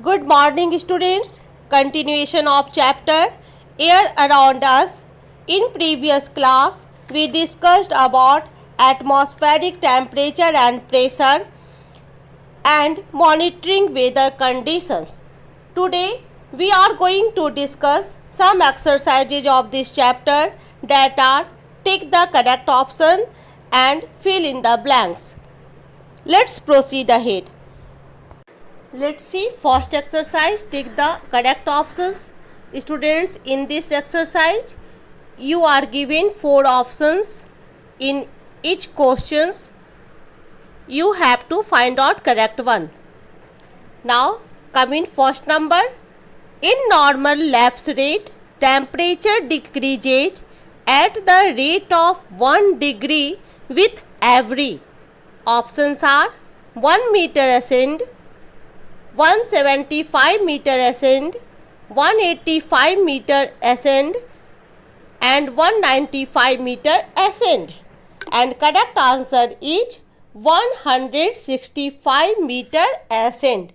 Good morning, students. Continuation of chapter Air Around Us. In previous class, we discussed about atmospheric temperature and pressure and monitoring weather conditions. Today, we are going to discuss some exercises of this chapter that are take the correct option and fill in the blanks. Let's proceed ahead. Let's see first exercise, take the correct options. Students, in this exercise you are given 4 options. In each questions you have to find out correct one. Now come in first number. In normal lapse rate, temperature decreases at the rate of 1 degree with every. Options are 1 meter ascend, 175 meter ascend, 185 meter ascend and 195 meter ascend, and correct answer is 165 meter ascend.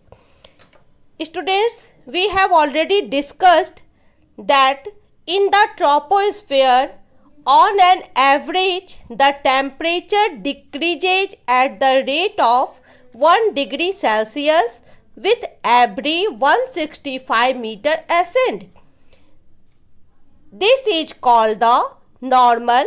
Students, we have already discussed that in the troposphere on an average the temperature decreases at the rate of 1 degree Celsius with every 165 meter ascend. This is called the normal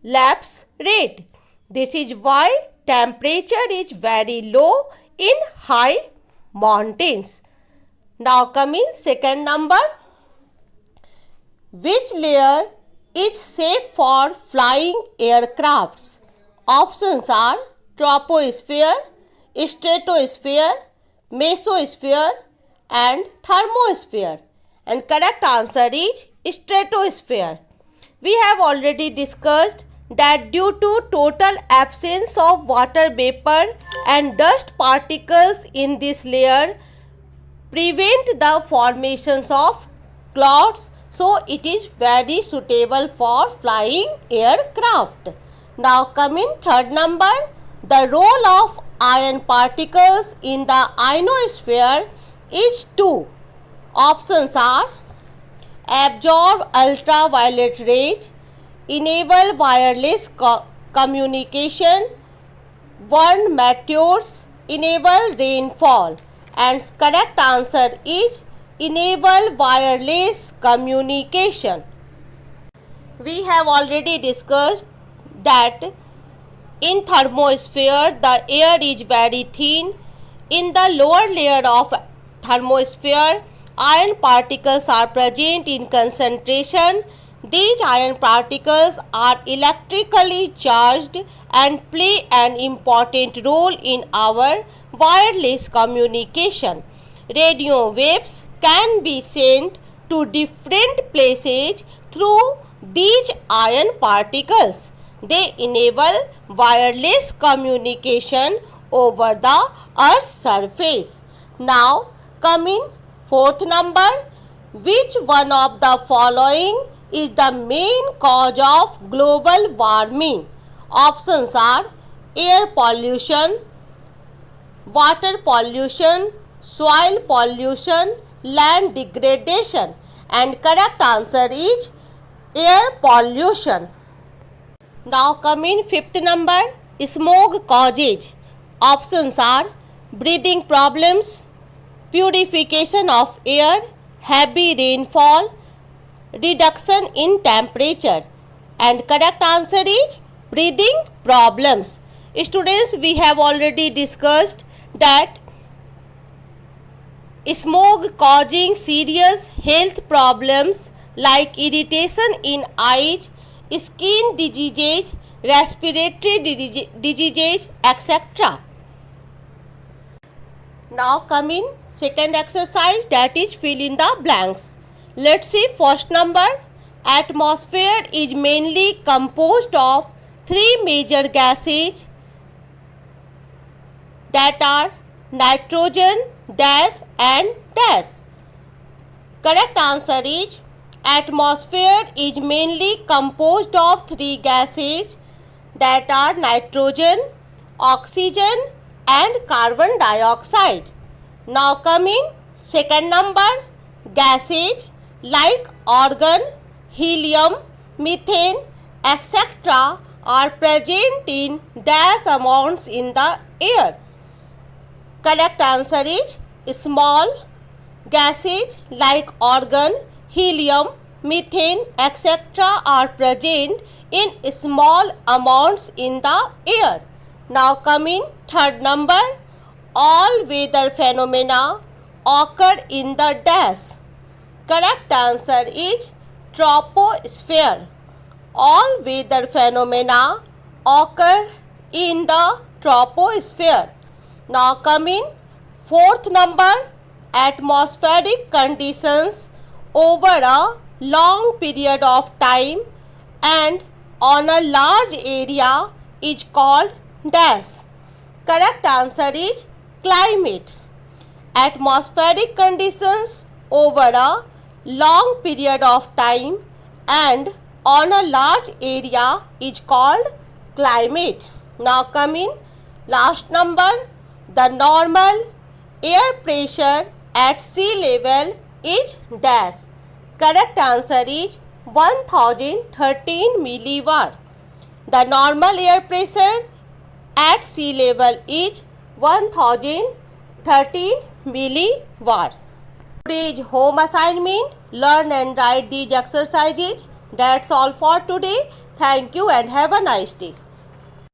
lapse rate. This is why temperature is very low in high mountains. Now come in second number. Which layer is safe for flying aircrafts? Options are troposphere, stratosphere, mesosphere and thermosphere, and correct answer is stratosphere. We have already discussed that due to total absence of water vapor and dust particles in this layer prevent the formations of clouds, so it is very suitable for flying aircraft. Now come in third number. The role of iron particles in the ionosphere is to. Options are absorb ultraviolet rays, enable wireless communication, warn meteors, enable rainfall, and correct answer is enable wireless communication. We have already discussed that in thermosphere the air is very thin. In the lower layer of thermosphere, iron particles are present in concentration. These iron particles are electrically charged and play an important role in our wireless communication. Radio waves can be sent to different places through these iron particles. They enable wireless communication over the Earth's surface. Now come in fourth number. Which one of the following is the main cause of global warming? Options are air pollution, water pollution, soil pollution, land degradation, and correct answer is air pollution. Now come in fifth number. Smoke causes. Options are breathing problems, purification of air, heavy rainfall, reduction in temperature, and correct answer is breathing problems. Students, we have already discussed that smoke causing serious health problems like irritation in eyes, skin diseases, respiratory diseases, etc. Now come in second exercise, that is fill in the blanks. Let's see first number. Atmosphere is mainly composed of 3 major gases that are nitrogen, dash and dash. Correct answer is atmosphere is mainly composed of 3 gases that are nitrogen, oxygen and carbon dioxide. Now coming Second number, gases like argon, helium, methane, etc. are present in dash amounts in the air. Correct answer is small. Gases like argon, helium, methane, etc. are present in small amounts in the air. Now coming third number, all weather phenomena occur in the dash. Correct answer is troposphere. All weather phenomena occur in the troposphere. Now coming fourth number, atmospheric conditions over a long period of time and on a large area is called dash. Correct answer is climate. Atmospheric conditions over a long period of time and on a large area is called climate. Now coming last number, the normal air pressure at sea level is dash. Correct answer is 1013 millibar. The normal air pressure at sea level is 1013 millibar. Today's home assignment, learn and write these exercises. That's all for today. Thank you and have a nice day.